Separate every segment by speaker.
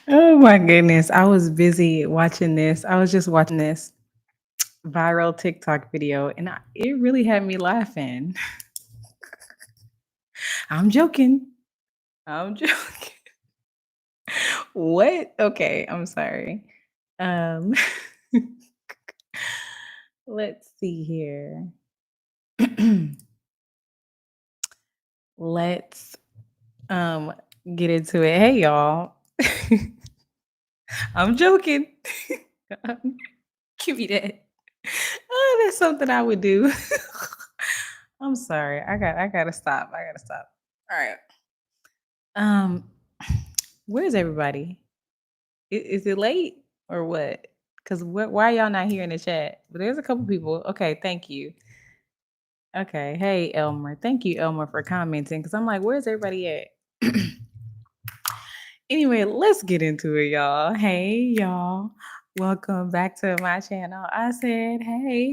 Speaker 1: Oh my goodness. I was busy watching this. I was just watching this viral TikTok video and it really had me laughing. I'm joking. I'm joking. What? Okay, I'm sorry. Um let's see here. let's um get into it. Hey y'all. I'm joking. Give me that. Oh, that's something I would do. I'm sorry. I gotta stop. I gotta stop. All right. Um, where's everybody? Is it late or what? Because why y'all not here in the chat? But there's a couple people. Okay, thank you. Okay, hey Elmer, thank you Elmer for commenting. Because I'm like, where's everybody at? Anyway, let's get into it, y'all. Hey y'all, welcome back to my channel. I said, hey.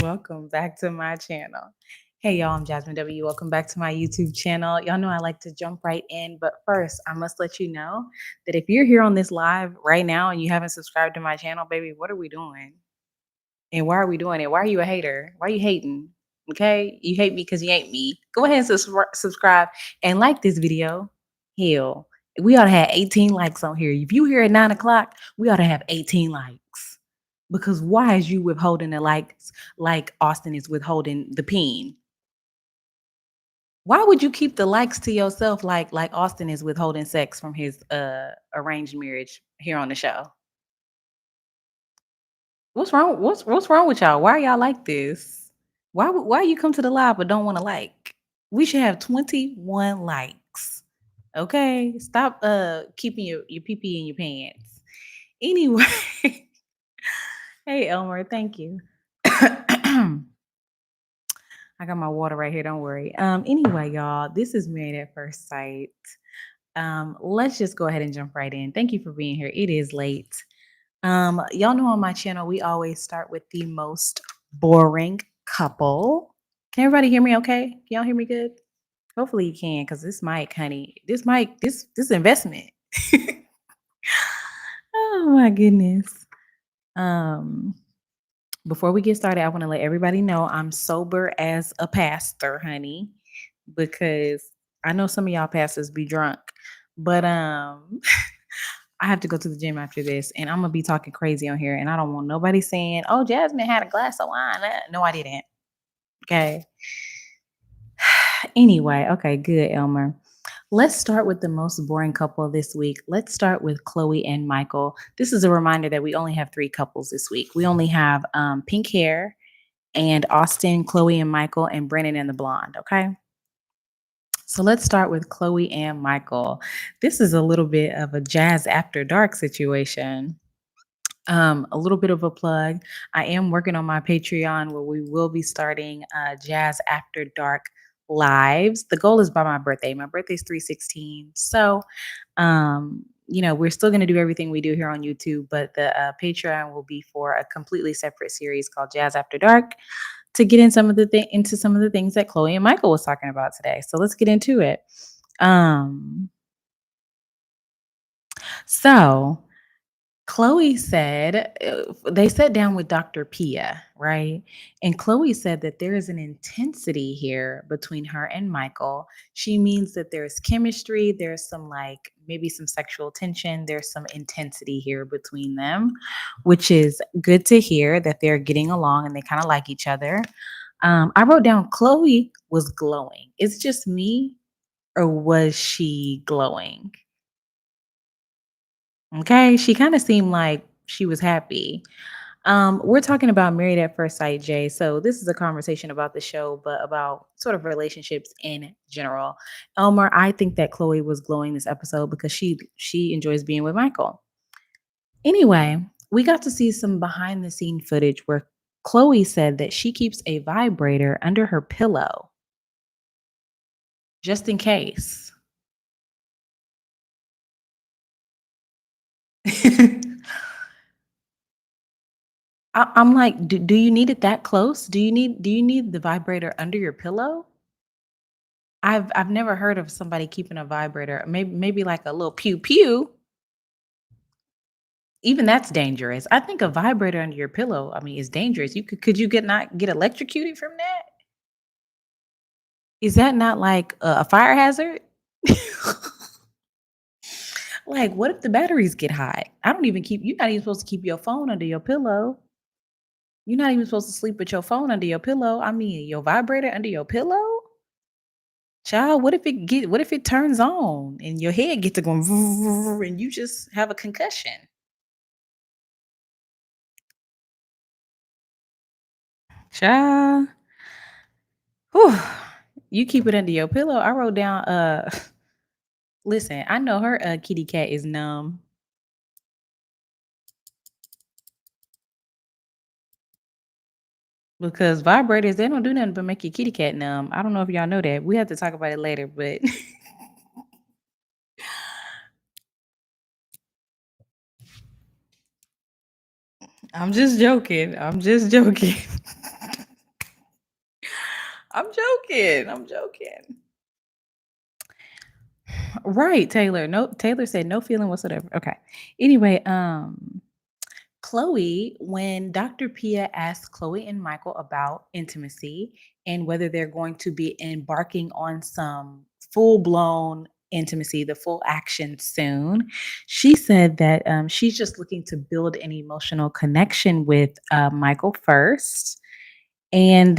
Speaker 1: Welcome back to my channel. Hey y'all, I'm Jazmyn W. Welcome back to my YouTube channel. Y'all know I like to jump right in, but first, I must let you know that if you're here on this live right now and you haven't subscribed to my channel, baby, what are we doing? And why are we doing it? Why are you a hater? Why are you hating? Okay? You hate me because you ain't me. Go ahead and subscribe and like this video. Hell, we ought to have 18 likes on here. If you here at 9 o'clock, we ought to have 18 likes. Because why is you withholding the likes like Austin is withholding the pin? Why would you keep the likes to yourself like Austin is withholding sex from his arranged marriage here on the show? What's wrong? What's wrong with y'all? Why are y'all like this? Why you come to the live but don't want to like? We should have 21 likes. Okay? Stop keeping your pee pee in your pants. Anyway, hey Elmer, thank you. I got my water right here, don't worry. Anyway, y'all, this is Married at First Sight. Let's just go ahead and jump right in. Thank you for being here. It is late. Y'all know on my channel, we always start with the most boring couple. Can everybody hear me okay? Can y'all hear me good? Hopefully you can, because this mic, honey, this investment. Oh my goodness. Um, before we get started, I want to let everybody know I'm sober as a pastor, honey, because I know some of y'all pastors be drunk, but I have to go to the gym after this, and I'm gonna be talking crazy on here, and I don't want nobody saying, "Oh, Jazmyn had a glass of wine." No, I didn't. Okay. Anyway, okay, good, Elmer. Let's start with the most boring couple this week. Let's start with Chloe and Michael. This is a reminder that we only have three couples this week. We only have pink hair and Austin, Chloe and Michael, and Brennan and the blonde. Okay. So let's start with Chloe and Michael. This is a little bit of a jazz after dark situation. A little bit of a plug. I am working on my Patreon where we will be starting Jazz After Dark lives. The goal is by my birthday. My birthday's 3/16. So, we're still going to do everything we do here on YouTube, but the Patreon will be for a completely separate series called Jazz After Dark to get in into some of the things that Chloe and Michael was talking about today. So let's get into it. Um, so Chloe said they sat down with Dr. Pia, right? And Chloe said that there is an intensity here between her and Michael. She means that there's chemistry, there's some like maybe some sexual tension, there's some intensity here between them, which is good to hear that they're getting along and they kind of like each other. I wrote down Chloe was glowing. It's just me, or was she glowing? Okay, she kind of seemed like she was happy. We're talking about Married at First Sight, Jay. So this is a conversation about the show, but about sort of relationships in general. Elmer, I think that Chloe was glowing this episode because she enjoys being with Michael. Anyway, we got to see some behind the scene footage where Chloe said that she keeps a vibrator under her pillow just in case. I'm like, do you need it that close? Do you need the vibrator under your pillow? I've never heard of somebody keeping a vibrator. Maybe like a little pew pew. Even that's dangerous. I think a vibrator under your pillow, I mean, is dangerous. Could you get not get electrocuted from that? Is that not like a fire hazard? Like, what if the batteries get hot? I don't even keep you're not even supposed to keep your phone under your pillow. You're not even supposed to sleep with your phone under your pillow. I mean, your vibrator under your pillow? Child, what if it turns on and your head gets to going and you just have a concussion? Child. Whew. You keep it under your pillow. I wrote down listen, I know her kitty cat is numb because vibrators, they don't do nothing but make your kitty cat numb. I don't know if y'all know that. We have to talk about it later, but I'm just joking. I'm just joking. I'm joking. I'm joking. Right, Taylor. No, Taylor said no feeling whatsoever. Okay. Anyway, Chloe, when Dr. Pia asked Chloe and Michael about intimacy and whether they're going to be embarking on some full blown intimacy, the full action soon, she said that she's just looking to build an emotional connection with Michael first. And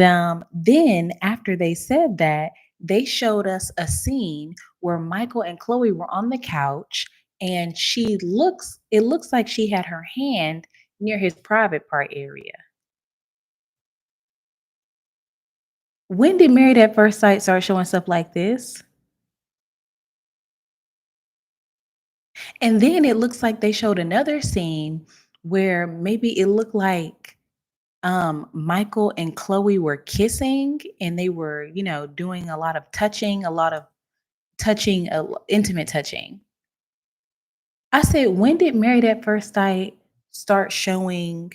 Speaker 1: then after they said that, they showed us a scene where Michael and Chloe were on the couch and it looks like she had her hand near his private part area. When did Married at First Sight start showing stuff like this? And then it looks like they showed another scene where maybe it looked like Michael and Chloe were kissing and they were, doing a lot of touching, a lot of touching, intimate touching. I said, when did Married at First Sight start showing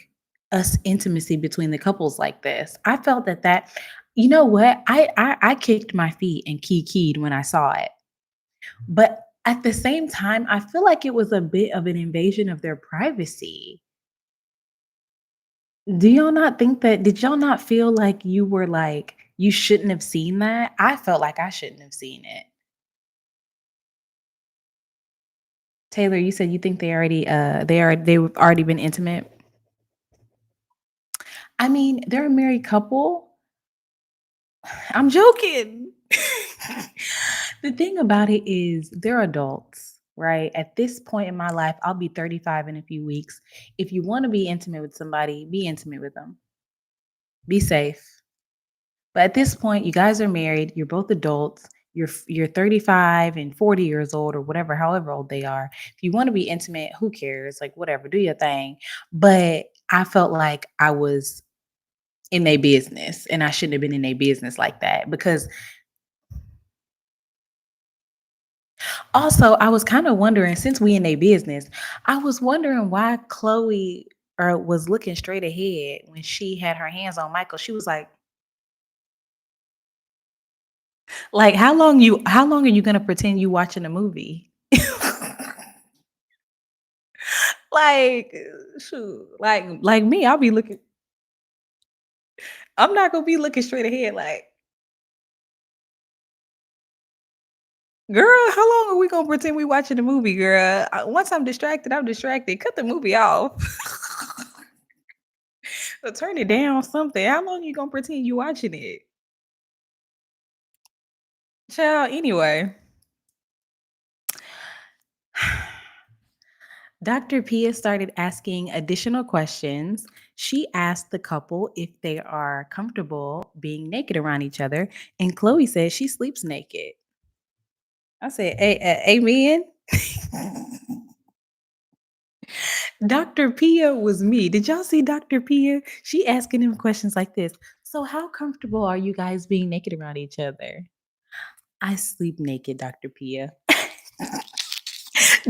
Speaker 1: us intimacy between the couples like this? I felt that you know what? I kicked my feet and keyed when I saw it. But at the same time, I feel like it was a bit of an invasion of their privacy. Do y'all not think that? Did y'all not feel like you were like, you shouldn't have seen that? I felt like I shouldn't have seen it. Taylor, you said you think they've already been intimate. I mean, they're a married couple. I'm joking. The thing about it is they're adults, right? At this point in my life, I'll be 35 in a few weeks. If you want to be intimate with somebody, be intimate with them. Be safe. But at this point, you guys are married, you're both adults. You're 35 and 40 years old or whatever, however old they are. If you want to be intimate, who cares? Like whatever, do your thing. But I felt like I was in their business and I shouldn't have been in their business like that because also I was kind of wondering since we in their business, I was wondering why Chloe was looking straight ahead when she had her hands on Michael. She was like how long are you gonna pretend you watching a movie? Like shoot, like me, I'm not gonna be looking straight ahead like girl, how long are we gonna pretend we watching a movie, girl? Once I'm distracted, I'm distracted. Cut the movie off. Or turn it down, something. How long you gonna pretend you watching it? Child, anyway. Dr. Pia started asking additional questions. She asked the couple if they are comfortable being naked around each other, and Chloe says she sleeps naked. I said, amen. Dr. Pia was me. Did y'all see Dr. Pia? She asking him questions like this. So, how comfortable are you guys being naked around each other? I sleep naked, Dr. Pia.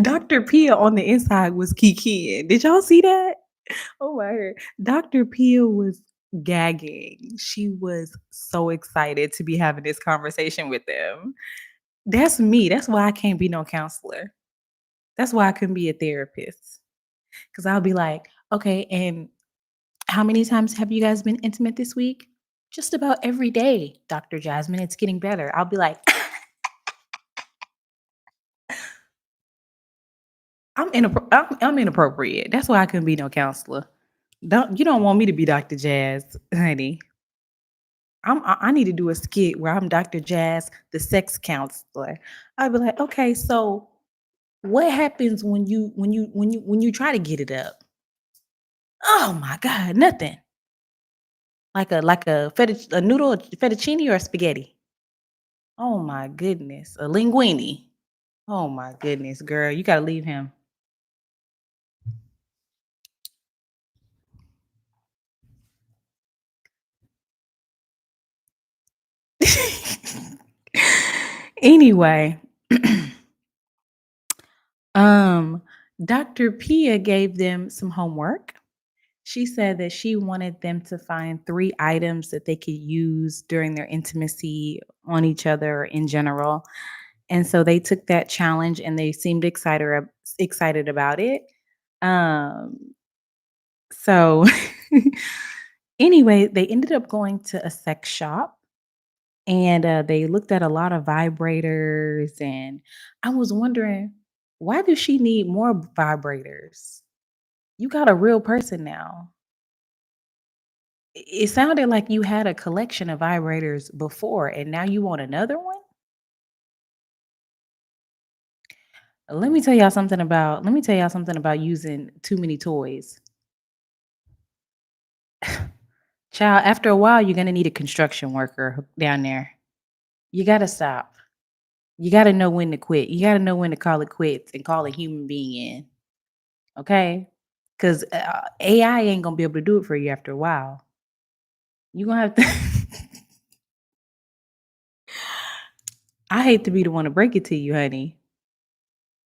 Speaker 1: Dr. Pia on the inside was kikiing. Did y'all see that? Oh my god. Dr. Pia was gagging. She was so excited to be having this conversation with them. That's me. That's why I can't be no counselor. That's why I couldn't be a therapist. Because I'll be like, okay, and how many times have you guys been intimate this week? Just about every day, Dr. Jazmyn. It's getting better. I'll be like, I'm inappropriate. That's why I couldn't be no counselor. You don't want me to be Dr. Jazz, honey. I need to do a skit where I'm Dr. Jazz, the sex counselor. I'd be like, okay, so what happens when you try to get it up? Oh my God, nothing. Like a noodle, a fettuccine or a spaghetti. Oh my goodness, a linguine. Oh my goodness, girl, you gotta leave him. Anyway, um, Dr. Pia gave them some homework. She said that she wanted them to find 3 items that they could use during their intimacy on each other or in general, and so they took that challenge and they seemed excited about it. Um, so anyway, they ended up going to a sex shop and, they looked at a lot of vibrators, and I was wondering, why does she need more vibrators? You got a real person now. It sounded like you had a collection of vibrators before, and now you want another one? Let me tell y'all something about using too many toys. Child, after a while, you're gonna need a construction worker down there. You gotta stop. You gotta know when to quit. You gotta know when to call it quits and call a human being in, okay? Because AI ain't gonna be able to do it for you after a while. You gonna have to. I hate to be the one to break it to you, honey.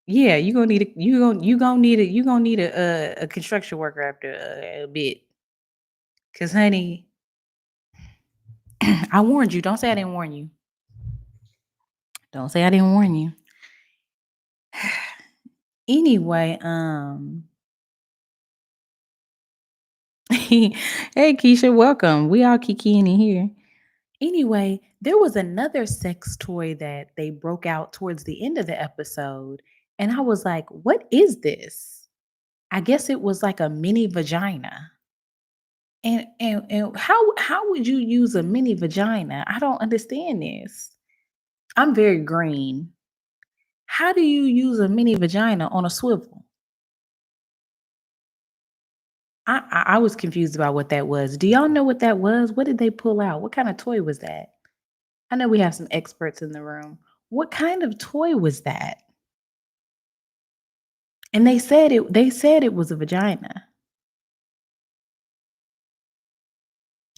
Speaker 1: Yeah, you gonna need a construction worker after a bit. Cause honey, I warned you. Don't say I didn't warn you. Don't say I didn't warn you. Anyway, hey Keisha, welcome. We all kikiing in here. Anyway, there was another sex toy that they broke out towards the end of the episode, and I was like, "What is this?" I guess it was like a mini vagina. And how would you use a mini vagina? I don't understand this. I'm very green. How do you use a mini vagina on a swivel? I was confused about what that was. Do y'all know what that was? What did they pull out? What kind of toy was that? I know we have some experts in the room. What kind of toy was that? And they said it was a vagina.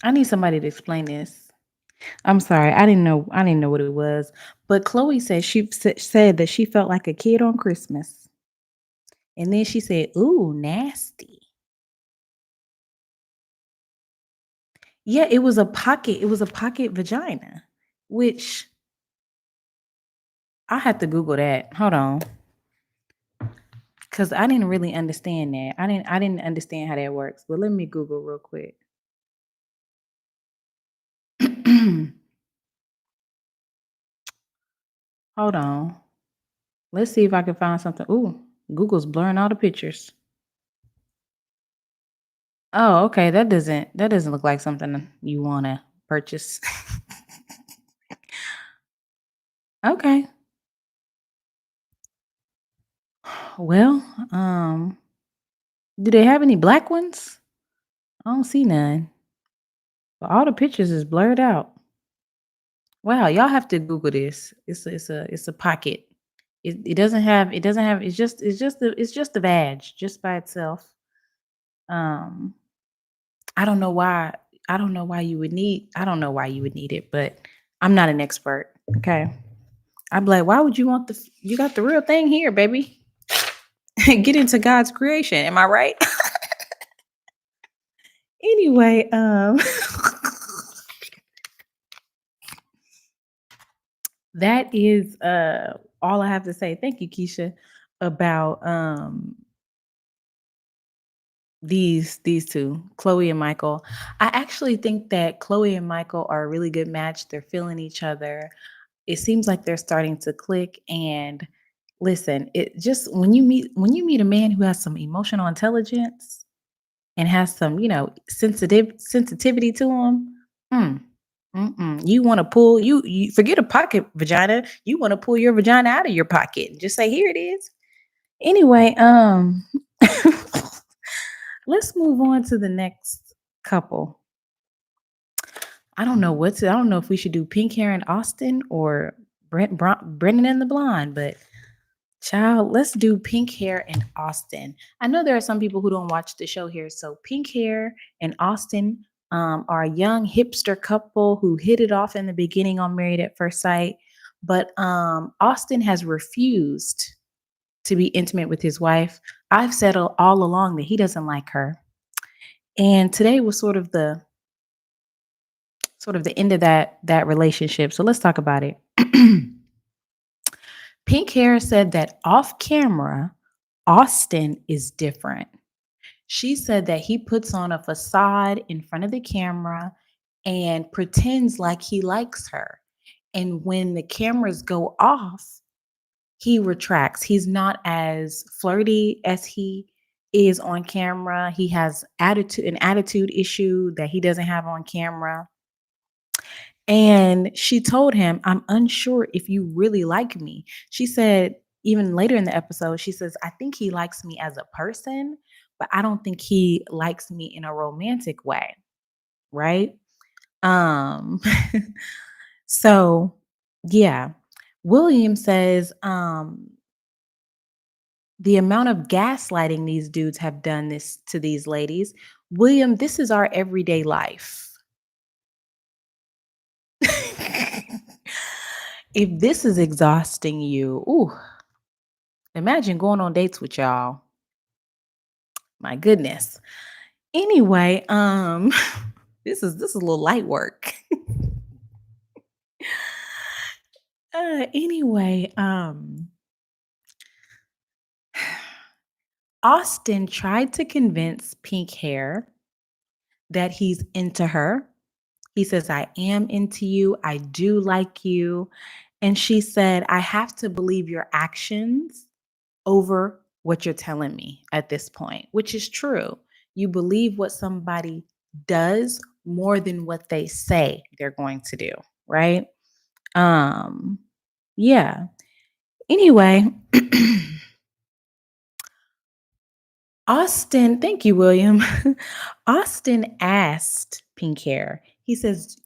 Speaker 1: I need somebody to explain this. I'm sorry. I didn't know what it was. But Chloe said said that she felt like a kid on Christmas. And then she said, "Ooh, nasty." Yeah, it was a pocket vagina, which I had to Google that. Hold on. Cause I didn't really understand that. I didn't understand how that works. But let me Google real quick. Hold on. Let's see if I can find something. Ooh, Google's blurring all the pictures. Oh, okay. That doesn't look like something you wanna purchase. Okay. Well, do they have any black ones? I don't see none. But all the pictures is blurred out. Wow, y'all have to Google this. It's a pocket. It doesn't have it's just the vag just by itself. Um I don't know why you would need it, but I'm not an expert. Okay. I'm like, why would you want you got the real thing here, baby. Get into God's creation. Am I right? Anyway, that is all I have to say. Thank you, Keisha, about These two, Chloe and Michael. I actually think that Chloe and Michael are a really good match. They're feeling each other. It seems like they're starting to click. And listen, it just when you meet a man who has some emotional intelligence and has some, sensitivity to him, mm, you want to pull you forget a pocket vagina. You want to pull your vagina out of your pocket and just say, "Here it is." Anyway, let's move on to the next couple. I don't know if we should do pink hair in Austin or Brennan and the blonde, but child, let's do pink hair in Austin. I know there are some people who don't watch the show here. So pink hair and Austin are a young hipster couple who hit it off in the beginning on Married at First Sight. But Austin has refused to be intimate with his wife. I've said all along that he doesn't like her. And today was sort of the end of that relationship. So let's talk about it. Pink Hair said that off camera, Austin is different. She said that he puts on a facade in front of the camera and pretends like he likes her. And when the cameras go off, he retracts. He's not as flirty as he is on camera. He has an attitude issue that he doesn't have on camera. And she told him, "I'm unsure if you really like me." She said, even later in the episode, she says, "I think he likes me as a person, but I don't think he likes me in a romantic way." Right? Um, so yeah. William says, the amount of gaslighting these dudes have done this to these ladies. William, this is our everyday life. If this is exhausting you, ooh, imagine going on dates with y'all. My goodness. Anyway, this is a little light work. Anyway, Austin tried to convince Pink Hair that he's into her. He says, "I am into you. I do like you." And she said, "I have to believe your actions over what you're telling me at this point," which is true. You believe what somebody does more than what they say they're going to do, right? Um, yeah. Anyway, Austin, thank you, William. Austin asked Pink Hair, he says,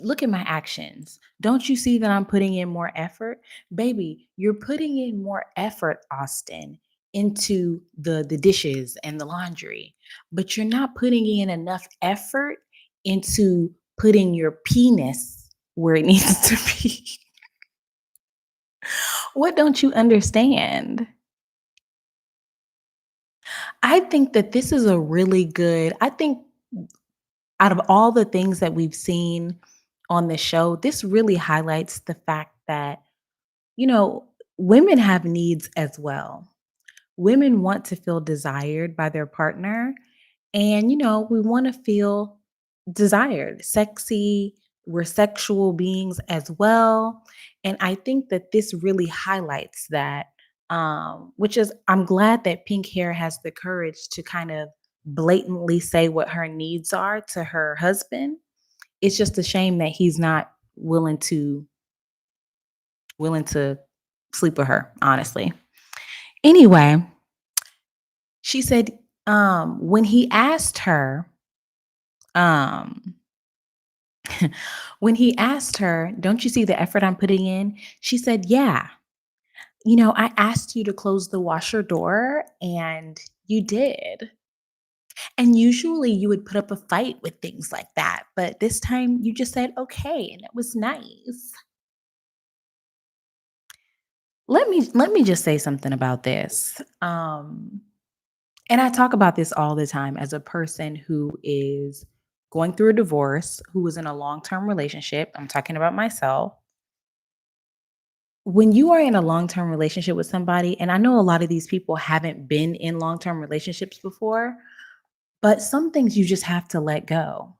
Speaker 1: "Look at my actions. Don't you see that I'm putting in more effort?" Baby, you're putting in more effort, Austin, into the dishes and the laundry, but you're not putting in enough effort into putting your penis where it needs to be. What don't you understand? I think that this is a really good I think out of all the things that we've seen on the show, this really highlights the fact that, you know, women have needs as well. Women want to feel desired by their partner. And, we want to feel desired, sexy. We're sexual beings as well. And I think that this really highlights that, which is, I'm glad that Pink Hair has the courage to kind of blatantly say what her needs are to her husband. It's just a shame that he's not willing to sleep with her, honestly. Anyway, she said, when he asked her, um, when he asked her, "Don't you see the effort I'm putting in?" She said, "Yeah. I asked you to close the washer door and you did. And usually you would put up a fight with things like that. But this time you just said, okay, and it was nice." Let me just say something about this. And I talk about this all the time as a person who is going through a divorce, who is in a long-term relationship. I'm talking about myself. When you are in a long-term relationship with somebody, and I know a lot of these people haven't been in long-term relationships before, But some things you just have to let go.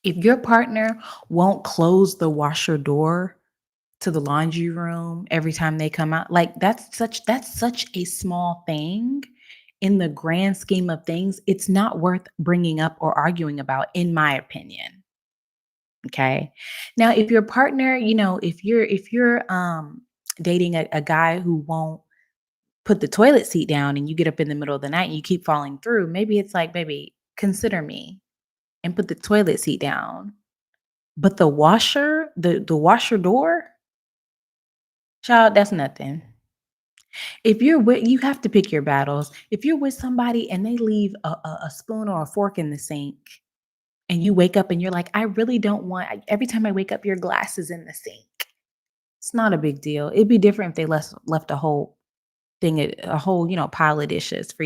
Speaker 1: If your partner won't close the washer door to the laundry room every time they come out, like that's such a small thing in the grand scheme of things. It's not worth bringing up or arguing about, in my opinion. Okay. Now, if your partner, if you're dating a guy who won't put the toilet seat down and you get up in the middle of the night and you keep falling through, maybe it's like, baby, consider me and put the toilet seat down. But the washer door, child, that's nothing. If you're with, you have to pick your battles. If you're with somebody and they leave a spoon or a fork in the sink, and you wake up and you're like, I really don't want, every time I wake up, your glass is in the sink. It's not a big deal. It'd be different if they left a whole thing, a whole, pile of dishes for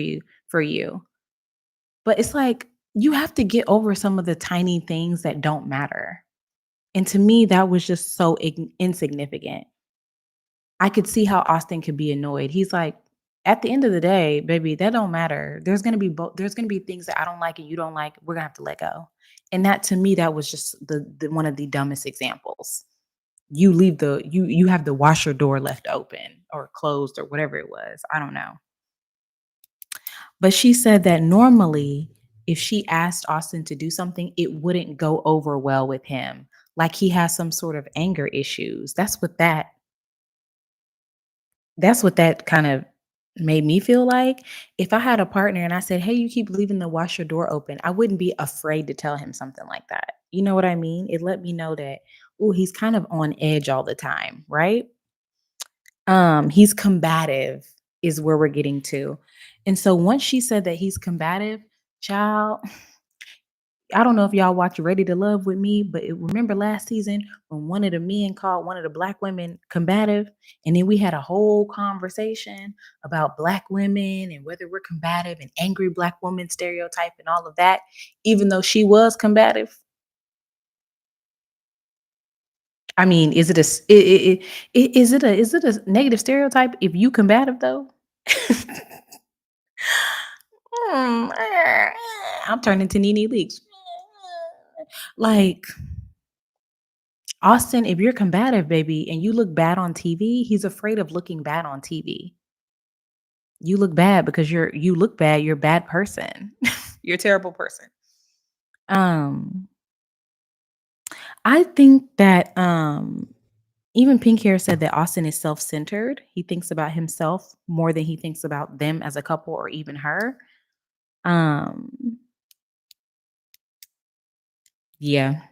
Speaker 1: you. But it's like you have to get over some of the tiny things that don't matter. And to me, that was just so insignificant. I could see how Austin could be annoyed. He's like, at the end of the day, baby, that don't matter. There's gonna be things that I don't like and you don't like. We're gonna have to let go. And that, to me, that was just the one of the dumbest examples. You have the washer door left open or closed or whatever it was. I don't know. But she said that normally, if she asked Austin to do something, it wouldn't go over well with him. Like he has some sort of anger issues. That's what that kind of made me feel like. If I had a partner and I said, "Hey, you keep leaving the washer door open," I wouldn't be afraid to tell him something like that. You know what I mean? It let me know that, oh, he's kind of on edge all the time, right? He's combative is where we're getting to. And so once she said that he's combative, child, I don't know if y'all watch Ready to Love with me, but remember last season when one of the men called one of the black women combative, and then we had a whole conversation about black women and whether we're combative and angry black woman stereotype and all of that, even though she was combative. I mean, is it a s- is it a negative stereotype if you combative though? I'm turning to Nene Leaks. Like, Austin, if you're combative, baby, and you look bad on TV, he's afraid of looking bad on TV. You look bad because you look bad, you're a bad person. You're a terrible person. Um, I think that even Pink Hair said that Austin is self-centered. He thinks about himself more than he thinks about them as a couple or even her. Um, yeah.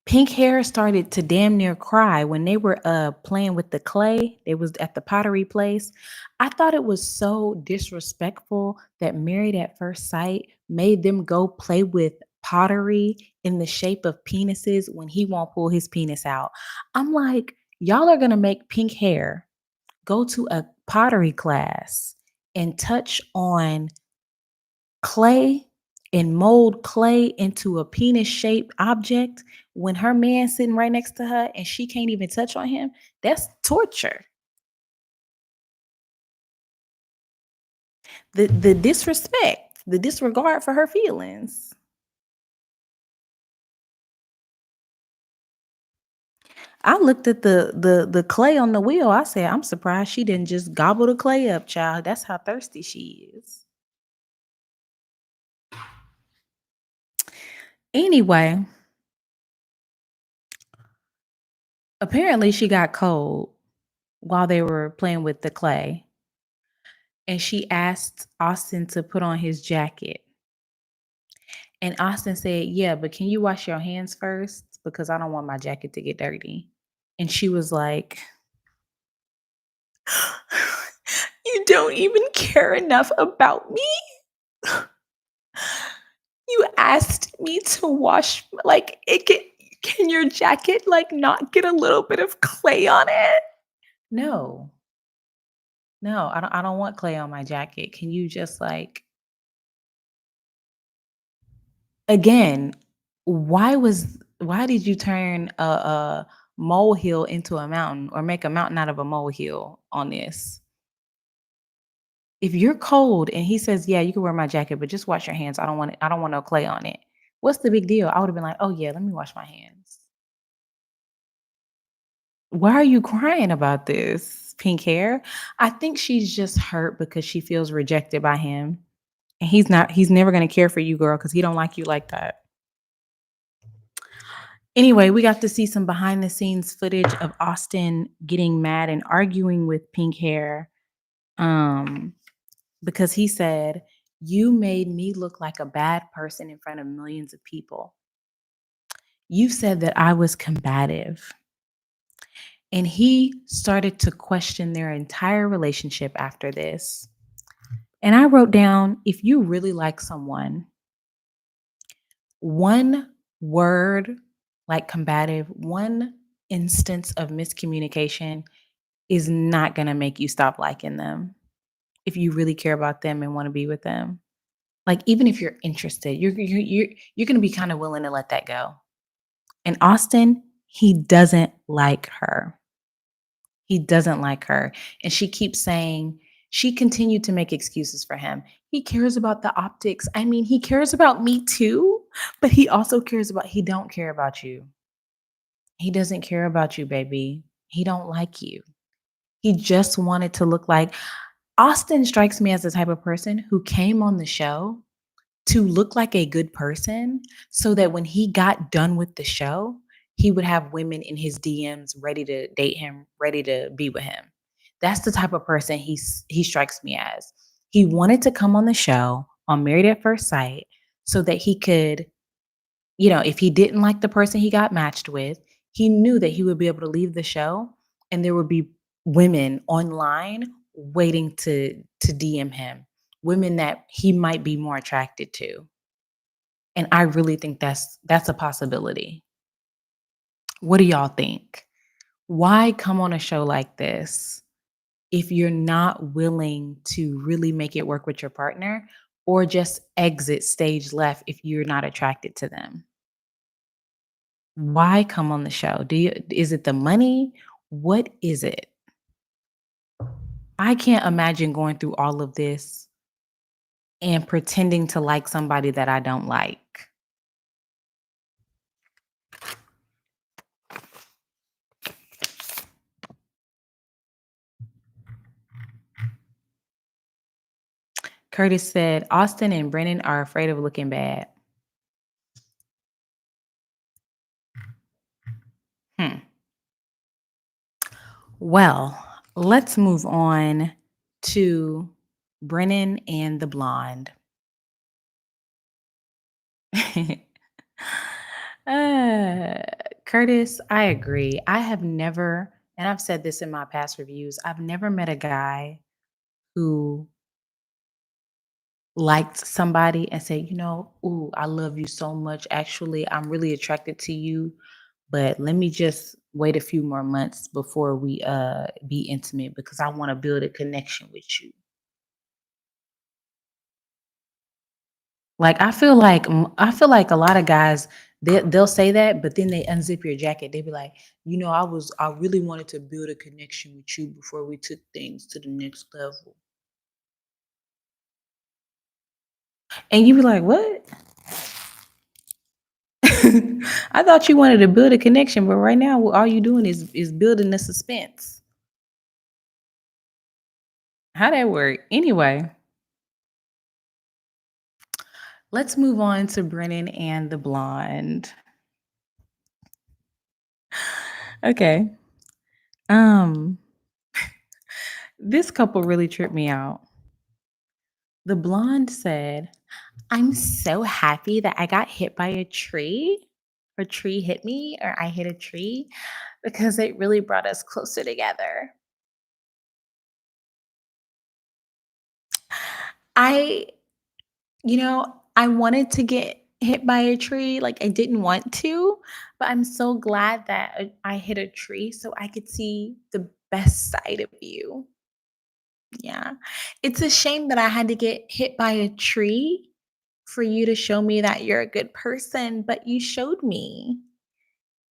Speaker 1: Pink Hair started to damn near cry when they were playing with the clay. They was at the pottery place. I thought it was so disrespectful that Married at First Sight made them go play with pottery in the shape of penises when he won't pull his penis out. I'm like, y'all are gonna make Pink Hair go to a pottery class and touch on clay and mold clay into a penis shaped object when her man sitting right next to her and she can't even touch on him. That's torture. The disrespect, the disregard for her feelings. I looked at the clay on the wheel. I said, I'm surprised she didn't just gobble the clay up, child. That's how thirsty she is. Anyway, apparently she got cold while they were playing with the clay. And she asked Austin to put on his jacket. And Austin said, "Yeah, but can you wash your hands first? Because I don't want my jacket to get dirty." And she was like, "You don't even care enough about me? You asked me to wash, like, can your jacket, like, not get a little bit of clay on it?" No. No, I don't want clay on my jacket. Can you just, like, again, why did you turn a molehill into a mountain or make a mountain out of a molehill on this? If you're cold and he says, "Yeah, you can wear my jacket, but just wash your hands. I don't want no clay on it." What's the big deal? I would have been like, "Oh yeah, let me wash my hands." Why are you crying about this? Pink hair? I think she's just hurt because she feels rejected by him. And he's never gonna care for you, girl, because he don't like you like that. Anyway, we got to see some behind the scenes footage of Austin getting mad and arguing with Pink Hair, um, because he said, "You made me look like a bad person in front of millions of people. You said that I was combative." And he started to question their entire relationship after this. And I wrote down, if you really like someone, one word like combative, one instance of miscommunication is not going to make you stop liking them. If you really care about them and want to be with them, like even if you're interested, you're going to be kind of willing to let that go. And Austin, he doesn't like her. He doesn't like her. And she keeps saying, she continued to make excuses for him. He cares about the optics. I mean, he cares about me too, but he also cares about, he don't care about you. He doesn't care about you, baby. He don't like you. He just wanted to look like, Austin strikes me as the type of person who came on the show to look like a good person so that when he got done with the show, he would have women in his DMs ready to date him, ready to be with him. That's the type of person he strikes me as. He wanted to come on the show on Married at First Sight so that he could, if he didn't like the person he got matched with, he knew that he would be able to leave the show and there would be women online waiting to DM him, women that he might be more attracted to. And I really think that's a possibility. What do y'all think? Why come on a show like this if you're not willing to really make it work with your partner, or just exit stage left if you're not attracted to them? Why come on the show? Is it the money? What is it? I can't imagine going through all of this and pretending to like somebody that I don't like. Curtis said, Austin and Brennan are afraid of looking bad. Hmm. Well, let's move on to Brennan and the blonde. uh, Curtis, I agree. I have never, and I've said this in my past reviews, I've never met a guy who liked somebody and said, ooh, I love you so much. Actually, I'm really attracted to you, but let me just wait a few more months before we be intimate because I want to build a connection with you. Like I feel like a lot of guys they'll say that, but then they unzip your jacket. They be like, I really wanted to build a connection with you before we took things to the next level. And you be like, what? I thought you wanted to build a connection, but right now all you doing is building the suspense. How that work? Anyway, let's move on to Brennan and the blonde. Okay. Um, this couple really tripped me out. The blonde said, I'm so happy that I got hit by a tree. A tree hit me, or I hit a tree because it really brought us closer together. I, I wanted to get hit by a tree. Like I didn't want to, but I'm so glad that I hit a tree so I could see the best side of you. Yeah. It's a shame that I had to get hit by a tree for you to show me that you're a good person, but you showed me.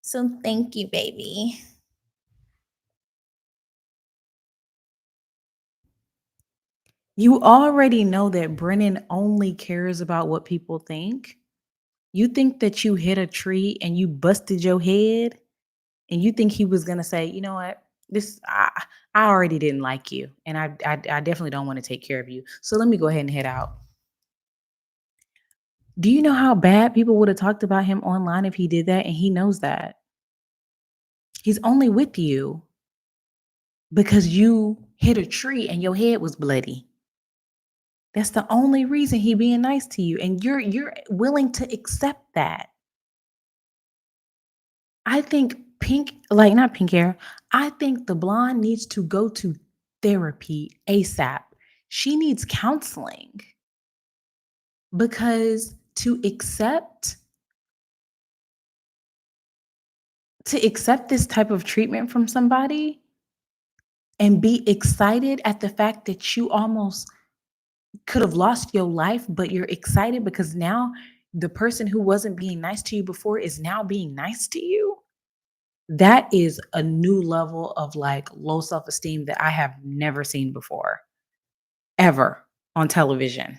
Speaker 1: So thank you, baby. You already know that Brennan only cares about what people think. You think that you hit a tree and you busted your head, and you think he was gonna say, "You know what? This I already didn't like you, and I definitely don't want to take care of you. So let me go ahead and head out." Do you know how bad people would have talked about him online if he did that? And he knows that. He's only with you because you hit a tree and your head was bloody. That's the only reason he being nice to you, and you're willing to accept that. I think pink, like not pink hair, I think the blonde needs to go to therapy ASAP. She needs counseling because to accept this type of treatment from somebody and be excited at the fact that you almost could have lost your life, but you're excited because now the person who wasn't being nice to you before is now being nice to you. That is a new level of like low self esteem that I have never seen before, ever on television.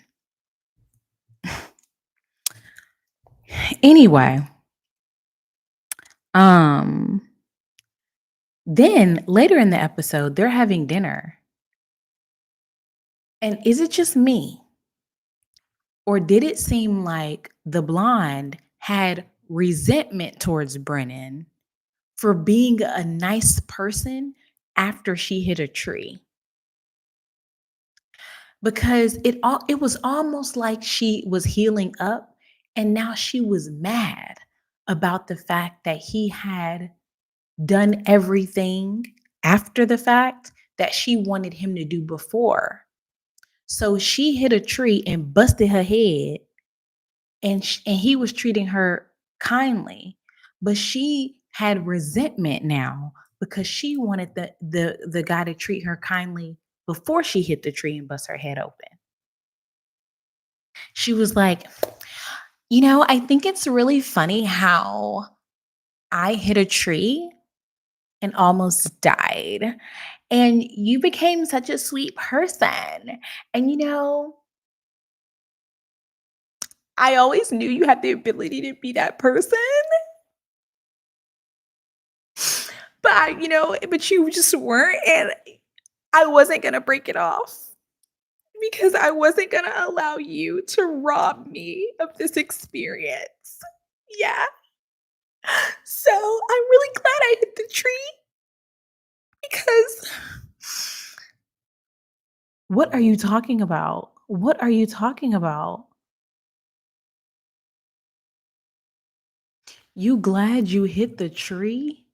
Speaker 1: Anyway, um, then later in the episode, they're having dinner. And is it just me? Or did it seem like the blonde had resentment towards Brennan for being a nice person after she hit a tree? Because it was almost like she was healing up and now she was mad about the fact that he had done everything after the fact that she wanted him to do before. So she hit a tree and busted her head, and he was treating her kindly, but she had resentment now because she wanted the guy to treat her kindly before she hit the tree and bust her head open. She was like, I think it's really funny how I hit a tree and almost died. And you became such a sweet person. And, I always knew you had the ability to be that person. But you just weren't. And I wasn't going to break it off because I wasn't going to allow you to rob me of this experience. Yeah. So I'm really glad I hit the tree because what are you talking about? What are you talking about? You glad you hit the tree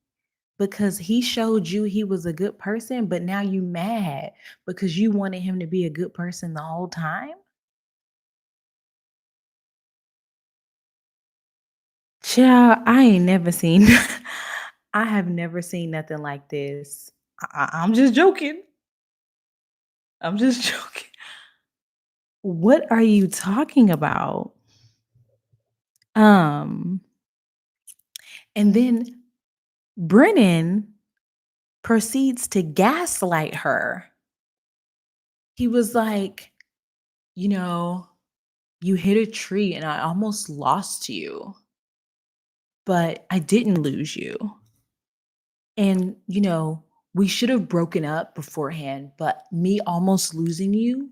Speaker 1: because he showed you he was a good person, but now you mad because you wanted him to be a good person the whole time? Child, I ain't never seen I have never seen nothing like this. I'm just joking. I'm just joking. What are you talking about? Um, and then Brennan proceeds to gaslight her. He was like, you know, you hit a tree and I almost lost you, but I didn't lose you. And, we should have broken up beforehand, but me almost losing you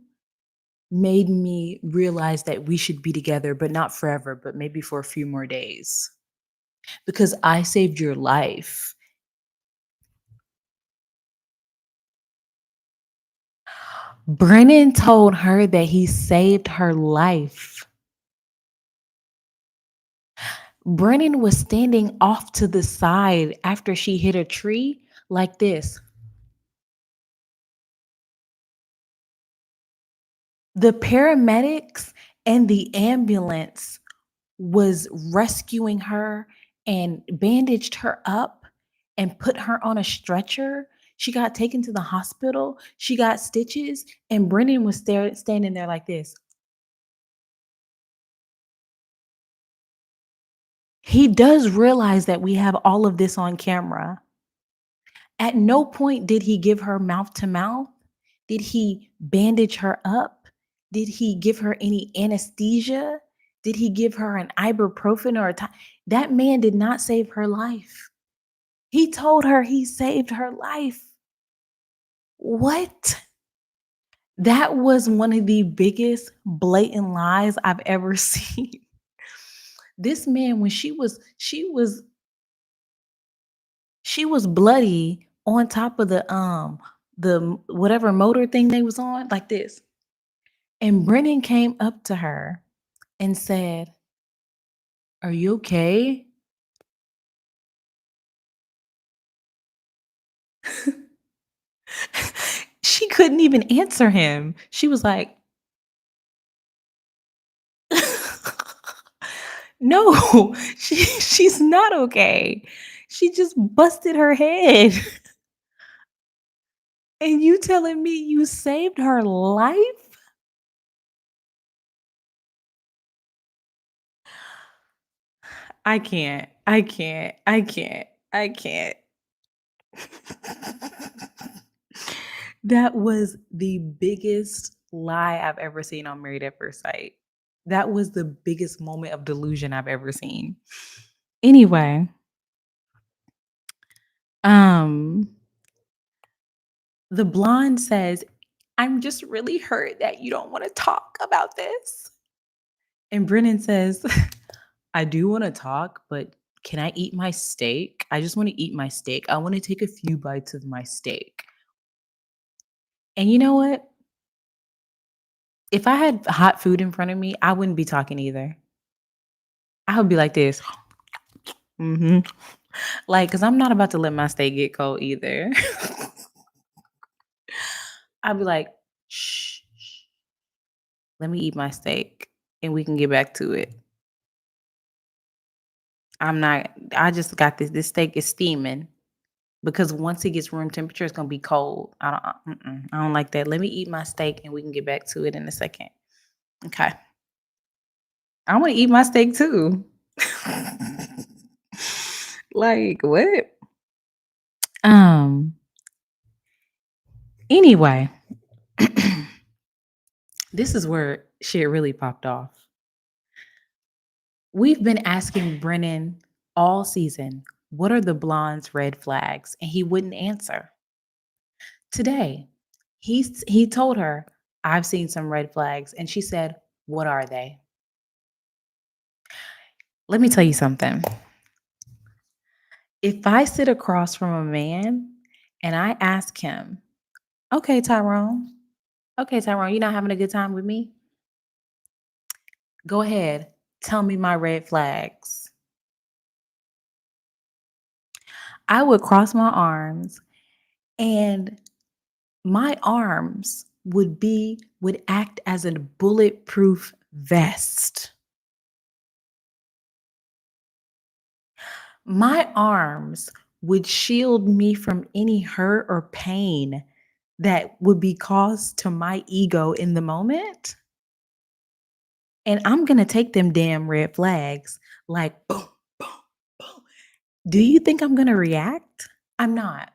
Speaker 1: made me realize that we should be together, but not forever, but maybe for a few more days because I saved your life. Brennan told her that he saved her life. Brennan was standing off to the side after she hit a tree like this. The paramedics and the ambulance was rescuing her and bandaged her up and put her on a stretcher. She got taken to the hospital. She got stitches, and Brennan was standing there like this. He does realize that we have all of this on camera. At no point did he give her mouth to mouth. Did he bandage her up? Did he give her any anesthesia? Did he give her an ibuprofen or a that man did not save her life. He told her he saved her life. What? That was one of the biggest blatant lies I've ever seen. This man, when she was bloody on top of the whatever motor thing they was on, like this. And Brennan came up to her and said, "Are you okay?" She couldn't even answer him. She was like, "No, she's not okay. She just busted her head." And you telling me you saved her life? I can't. I can't. I can't. I can't. That was the biggest lie I've ever seen on Married at First Sight. That was the biggest moment of delusion I've ever seen. Anyway, um, the blonde says, "I'm just really hurt that you don't want to talk about this." And Brennan says, "I do want to talk, but can I eat my steak? I just want to eat my steak. I want to take a few bites of my steak." And you know what? If I had hot food in front of me, I wouldn't be talking either. I would be like this. Mhm. Like, cause I'm not about to let my steak get cold either. I'd be like, "Shh, shh, let me eat my steak and we can get back to it." I'm not I just got this steak is steaming because once it gets room temperature, it's gonna be cold. I don't like that. Let me eat my steak and we can get back to it in a second. Okay. I wanna eat my steak too. Like, what? Um, anyway, this is where shit really popped off. We've been asking Brennan all season, what are the blonde's red flags? And he wouldn't answer. Today, he told her, "I've seen some red flags." And she said, "What are they?" Let me tell you something. If I sit across from a man and I ask him, "Okay, Tyrone, okay, Tyrone, you not having a good time with me? Go ahead, tell me my red flags." I would cross my arms and my arms would act as a bulletproof vest. My arms would shield me from any hurt or pain that would be caused to my ego in the moment. And I'm going to take them damn red flags like boom, boom, boom. Do you think I'm going to react? I'm not.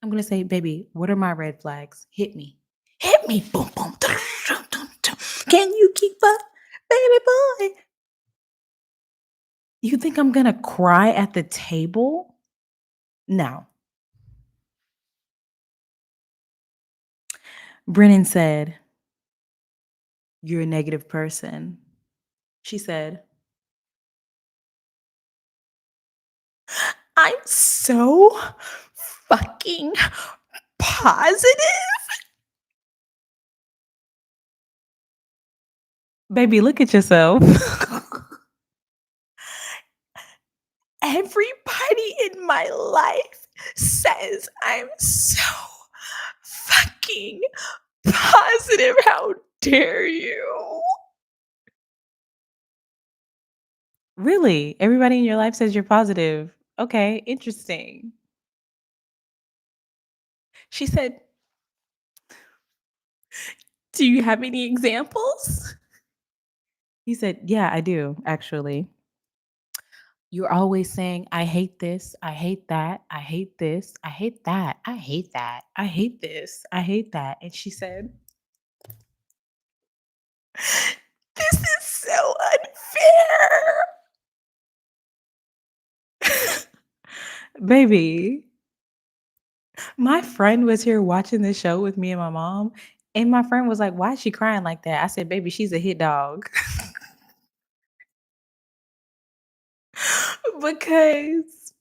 Speaker 1: I'm going to say, "Baby, what are my red flags? Hit me. Hit me. Boom, boom. Can you keep up, baby boy?" You think I'm going to cry at the table? No. Brennan said, "You're a negative person." She said, "I'm so fucking positive." Baby, look at yourself. Everybody in my life says I'm so fucking positive. How dare you? Really? Everybody in your life says you're positive. Okay, interesting. She said, "Do you have any examples?" He said, "Yeah, I do, actually." You're always saying, I hate this, I hate that, I hate this, I hate that, I hate that, I hate this, I hate that. And she said, this is so unfair. Baby, my friend was here watching the show with me and my mom. And my friend was like, why is she crying like that? I said, baby, she's a hit dog. Because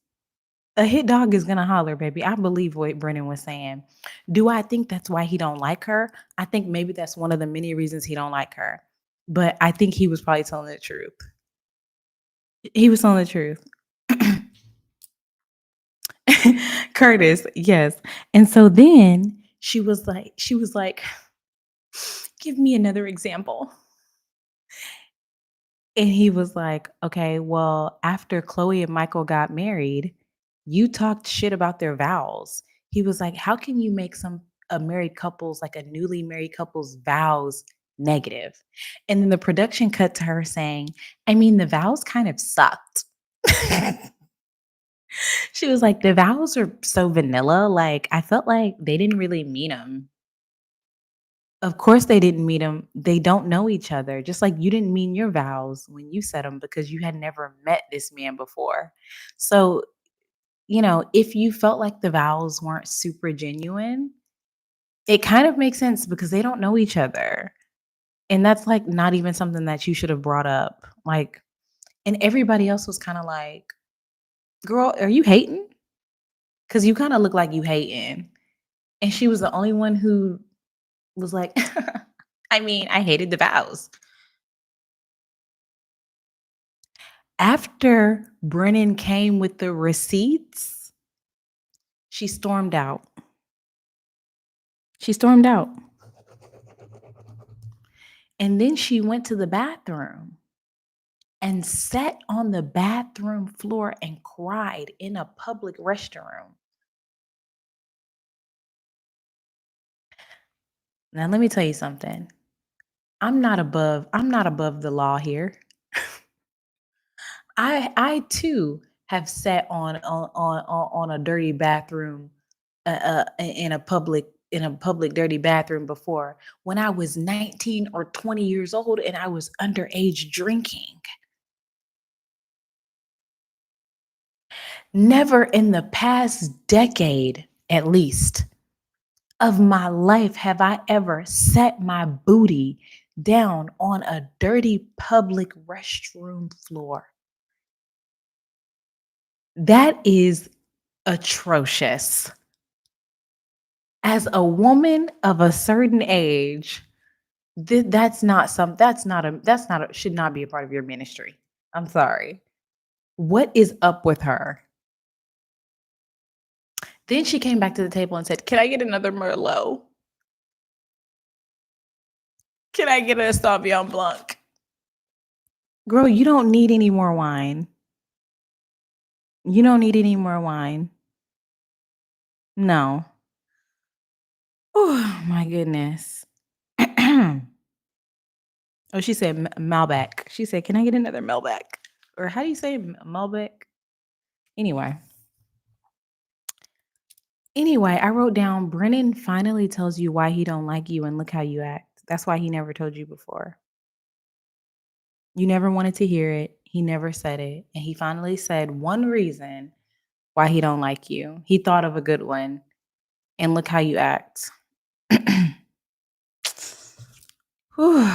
Speaker 1: a hit dog is gonna holler, baby. I believe what Brennan was saying. Do I think that's why he don't like her? I think maybe that's one of the many reasons he don't like her. But I think he was probably telling the truth. He was telling the truth. Curtis, yes. And so then she was like, give me another example. And he was like, okay, well, after Chloe and Michael got married, you talked shit about their vows. He was like, how can you make some a married couple's like a newly married couple's vows negative? And then the production cut to her saying, I mean, the vows kind of sucked. She was like, the vows are so vanilla. Like, I felt like they didn't really mean them. Of course they didn't meet him. They don't know each other, just like you didn't mean your vows when you said them because you had never met this man before. So, if you felt like the vows weren't super genuine, it kind of makes sense because they don't know each other. And that's like not even something that you should have brought up. Like, and everybody else was kind of like, girl, are you hating? Because you kind of look like you hating. And she was the only one who was like, I mean, I hated the vows. After Brennan came with the receipts, she stormed out. She stormed out. And then she went to the bathroom and sat on the bathroom floor and cried in a public restroom. Now let me tell you something. I'm not above the law here. I too have sat on a dirty bathroom in a public dirty bathroom before when I was 19 or 20 years old and I was underage drinking. Never in the past decade, at least, of my life have I ever set my booty down on a dirty public restroom floor. That is atrocious. As a woman of a certain age, that's not a should not be a part of your ministry. I'm sorry. What is up with her? Then she came back to the table and said, "Can I get another Merlot? Can I get a Sauvignon Blanc?" Girl, you don't need any more wine. You don't need any more wine. No. Oh my goodness. Oh, she said Malbec. She said, "Can I get another Malbec?" Or how do you say Malbec? Anyway. Anyway, I wrote down Brennan finally tells you why he don't like you and look how you act. That's why he never told you before. You never wanted to hear it. He never said it. And he finally said one reason why he don't like you. He thought of a good one. And look how you act. Whew.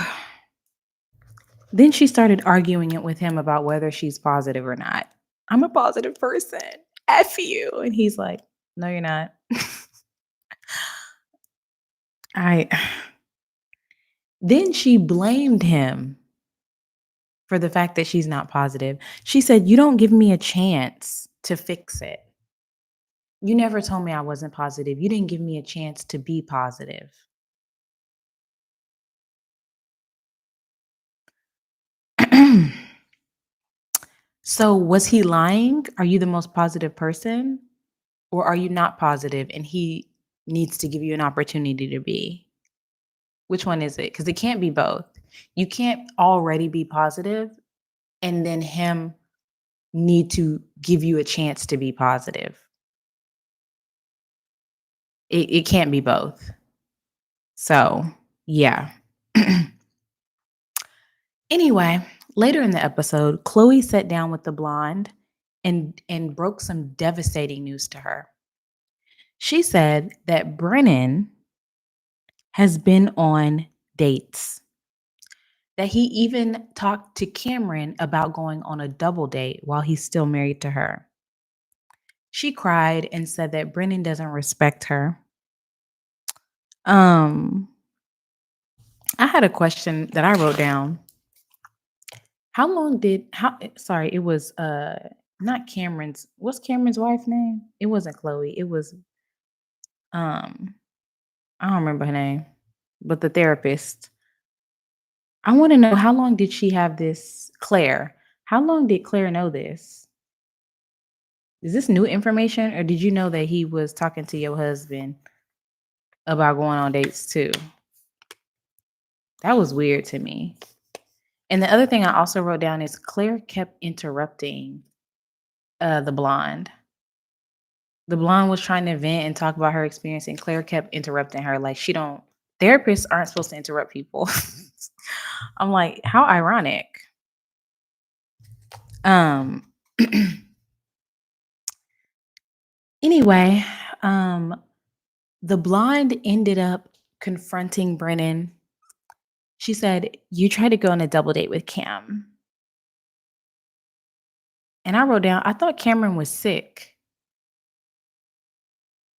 Speaker 1: Then she started arguing it with him about whether she's positive or not. I'm a positive person. F you. And he's like, no, you're not. I Then she blamed him for the fact that she's not positive. She said, you don't give me a chance to fix it. You never told me I wasn't positive. You didn't give me a chance to be positive. So, was he lying? Are you the most positive person? Or are you not positive and he needs to give you an opportunity to be? Which one is it? Because it can't be both. You can't already be positive and then him need to give you a chance to be positive. It can't be both. So, yeah. Anyway, later in the episode, Chloe sat down with the blonde and broke some devastating news to her. She said that Brennan has been on dates, that he even talked to Cameron about going on a double date while he's still married to her. She cried and said that Brennan doesn't respect her. Um, I had a question that I wrote down. How long did how sorry, it was not Cameron's. What's Cameron's wife's name? It wasn't Chloe. It was um I don't remember her name, but the therapist. I want to know, how long did she have this, Claire? How long did Claire know this? Is this new information, or did you know that he was talking to your husband about going on dates too? That was weird to me. And the other thing I also wrote down is Claire kept interrupting the blonde. The blonde was trying to vent and talk about her experience, and Claire kept interrupting her. Like, she don't, therapists aren't supposed to interrupt people. I'm like, how ironic. Um anyway, the blonde ended up confronting Brennan. She said, "You tried to go on a double date with Cam." And I wrote down, I thought Cameron was sick.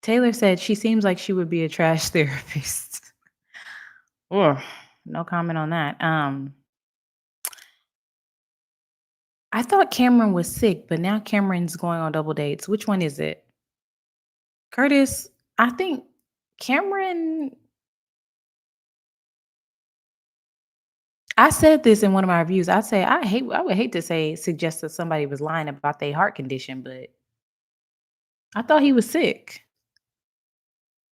Speaker 1: Taylor said she seems like she would be a trash therapist. Ugh, no comment on that. I thought Cameron was sick, but now Cameron's going on double dates. Which one is it? Curtis, I think Cameron, I said this in one of my reviews. I would hate to say suggest that somebody was lying about their heart condition, but I thought he was sick.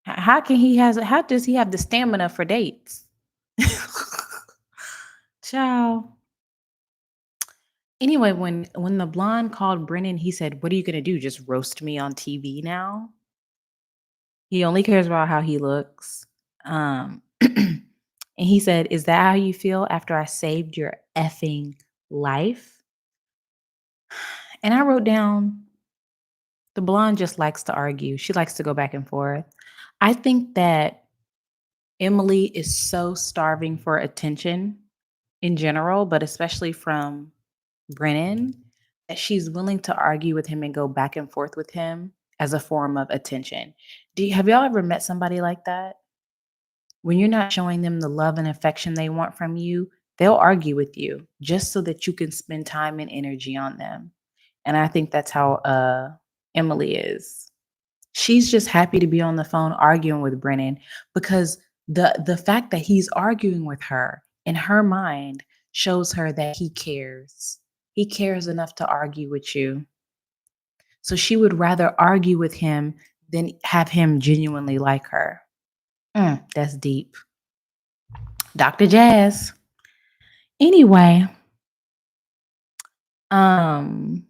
Speaker 1: How does he have the stamina for dates? Ciao. Anyway, when the blonde called Brennan, he said, "What are you gonna do? Just roast me on TV now?" He only cares about how he looks. And he said, "Is that how you feel after I saved your effing life?" And I wrote down, the blonde just likes to argue. She likes to go back and forth. I think that Emily is so starving for attention in general, but especially from Brennan, that she's willing to argue with him and go back and forth with him as a form of attention. Have y'all ever met somebody like that? When you're not showing them the love and affection they want from you, they'll argue with you just so that you can spend time and energy on them. And I think that's how Emily is. She's just happy to be on the phone arguing with Brennan, because the fact that he's arguing with her in her mind shows her that he cares. He cares enough to argue with you. So she would rather argue with him than have him genuinely like her. That's deep. Dr. Jazz. Anyway, um,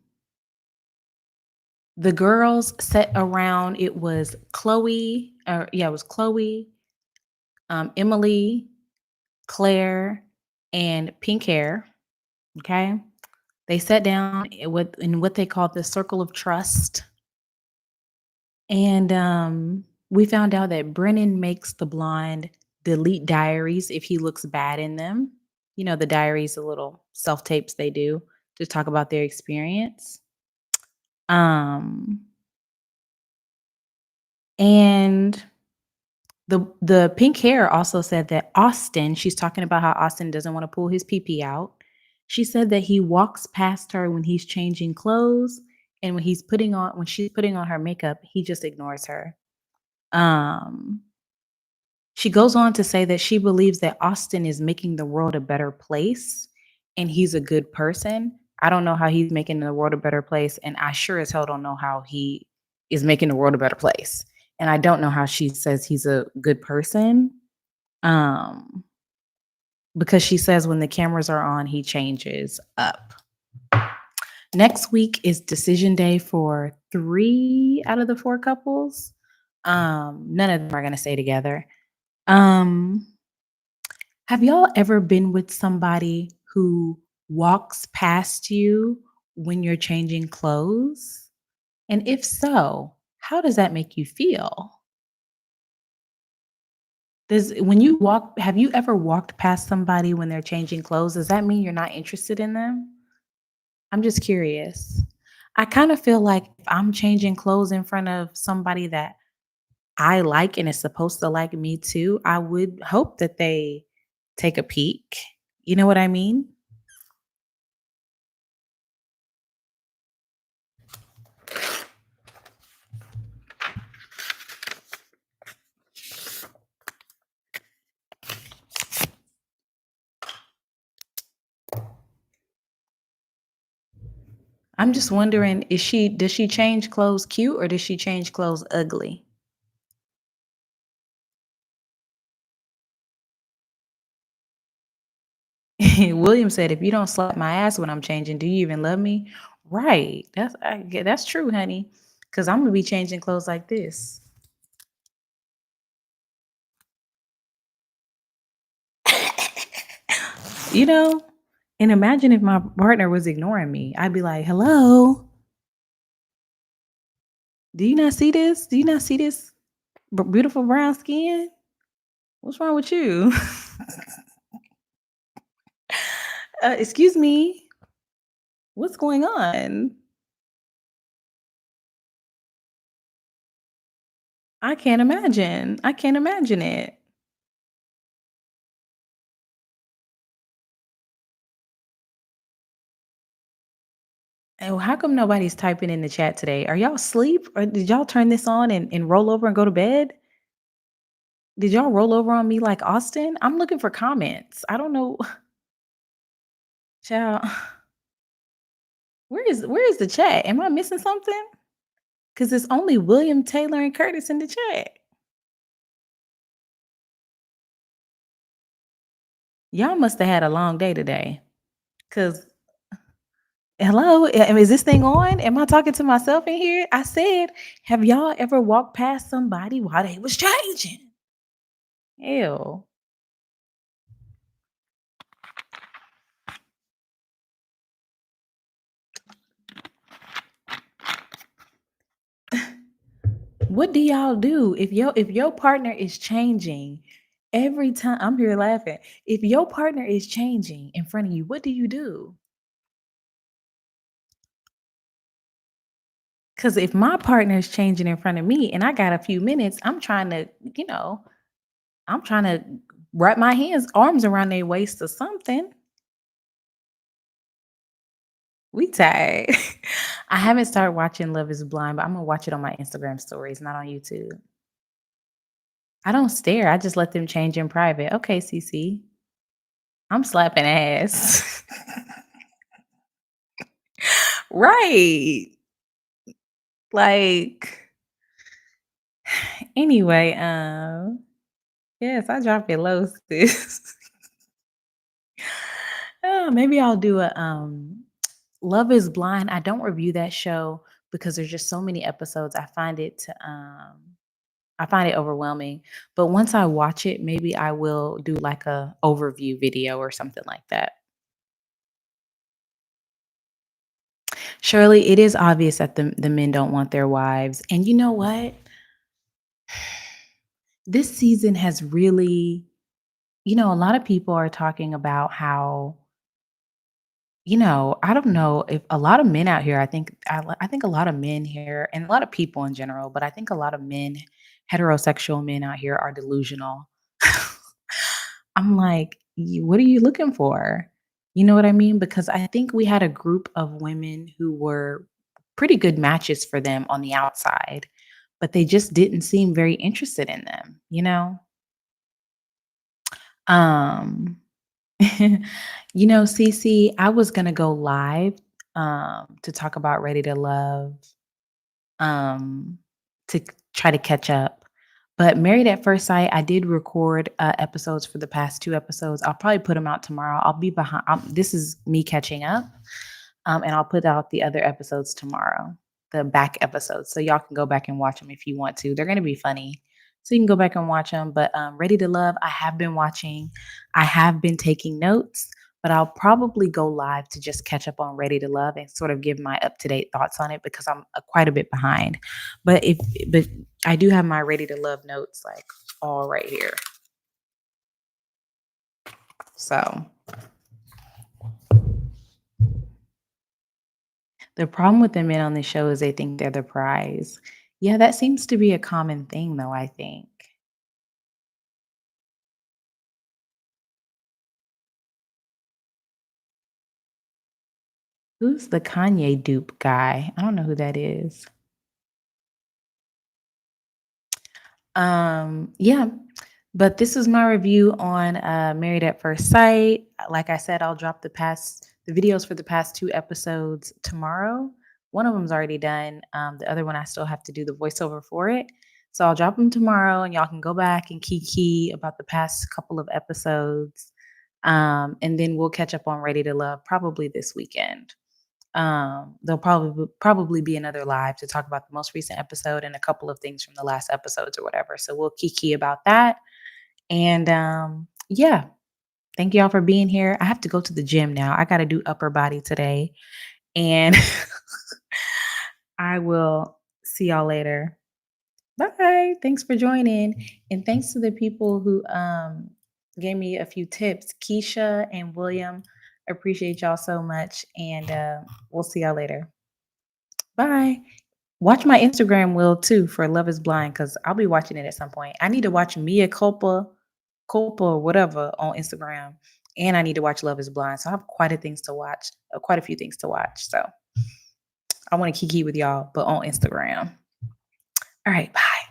Speaker 1: the girls sat around. It was Chloe, it was Chloe, Emily, Claire, and pink hair. Okay. They sat down in what they call the circle of trust. And we found out that Brennan makes the blonde delete diaries if he looks bad in them. You know, the diaries, the little self tapes they do to talk about their experience. Um, and the pink hair also said that Austin, she's talking about how Austin doesn't want to pull his pee out. She said that he walks past her when he's changing clothes, and when she's putting on her makeup, he just ignores her. Um, she goes on to say that she believes that Austin is making the world a better place and he's a good person. I don't know how he's making the world a better place, and I sure as hell don't know how he is making the world a better place. And I don't know how she says he's a good person. Um, because she says when the cameras are on, he changes up. Next week is decision day for 3 out of the 4 couples. None of them are gonna stay together. Um, have y'all ever been with somebody who walks past you when you're changing clothes? And if so, how does that make you feel? Does when you walk have you ever walked past somebody when they're changing clothes? Does that mean you're not interested in them? I'm just curious. I kind of feel like if I'm changing clothes in front of somebody that I like and is supposed to like me too, I would hope that they take a peek. You know what I mean? I'm just wondering, does she change clothes cute or does she change clothes ugly? William said, "If you don't slap my ass when I'm changing, do you even love me?" Right. That's true, honey. Cause I'm gonna be changing clothes like this. You know? And imagine if my partner was ignoring me. I'd be like, "Hello, do you not see this? Do you not see this beautiful brown skin? What's wrong with you?" Excuse me. What's going on? I can't imagine. I can't imagine it. And how come nobody's typing in the chat today? Are y'all asleep? Or did y'all turn this on and roll over and go to bed? Did y'all roll over on me like Austin? I'm looking for comments. I don't know. Child, where is the chat? Am I missing something? Because it's only William, Taylor, and Curtis in the chat. Y'all must have had a long day today. Cause hello, is this thing on? Am I talking to myself in here? I said, have y'all ever walked past somebody while they was changing? Ew. What do y'all do if your partner is changing every time? I'm here laughing. If your partner is changing in front of you, what do you do? Because if my partner is changing in front of me and I got a few minutes, you know, I'm trying to wrap my arms around their waist or something. We tired. I haven't started watching Love is Blind, but I'm gonna watch it on my Instagram stories, not on YouTube. I don't stare. I just let them change in private. Okay, CC. I'm slapping ass. Right. Like, anyway, yes, I drop it low, sis. Maybe I'll do a Love is Blind. I don't review that show because there's just so many episodes. I find it overwhelming. But once I watch it, maybe I will do like a overview video or something like that. Surely it is obvious that the men don't want their wives. And you know what? This season has really, a lot of people are talking about how, I don't know if a lot of men out here, I think a lot of men here and a lot of people in general, but I think a lot of men, heterosexual men out here are delusional. I'm like, what are you looking for? You know what I mean? Because I think we had a group of women who were pretty good matches for them on the outside, but they just didn't seem very interested in them, you know? Um, CC, I was gonna go live to talk about Ready to Love, um, to try to catch up. But Married at First Sight, I did record episodes for the past 2 episodes. I'll probably put them out tomorrow. I'll be behind. This is me catching up. And I'll put out the other episodes tomorrow, the back episodes. So y'all can go back and watch them if you want to. They're going to be funny. So you can go back and watch them. But Ready to Love, I have been watching. I have been taking notes, but I'll probably go live to just catch up on Ready to Love and sort of give my up to date thoughts on it because I'm quite a bit behind. But but I do have my Ready to Love notes like all right here. So the problem with the men on the show is they think they're the prize. Yeah, that seems to be a common thing, though, I think. Who's the Kanye dupe guy? I don't know who that is. Yeah, but this is my review on Married at First Sight. Like I said, I'll drop the videos for the past 2 episodes tomorrow. One of them's already done. The other one I still have to do the voiceover for it. So I'll drop them tomorrow and y'all can go back and kiki about the past couple of episodes. And then we'll catch up on Ready to Love probably this weekend. There'll probably be another live to talk about the most recent episode and a couple of things from the last episodes or whatever. So we'll kiki about that. And yeah, thank y'all for being here. I have to go to the gym now. I got to do upper body today. And I will see y'all later. Bye. Thanks for joining. And thanks to the people who gave me a few tips. Keisha and William, appreciate y'all so much. And we'll see y'all later. Bye. Watch my Instagram will too for Love is Blind because I'll be watching it at some point. I need to watch Mia Culpa or whatever on Instagram. And I need to watch Love is Blind. So I have quite a things to watch, quite a few things to watch. So I want to kiki with y'all, but on Instagram. All right, bye.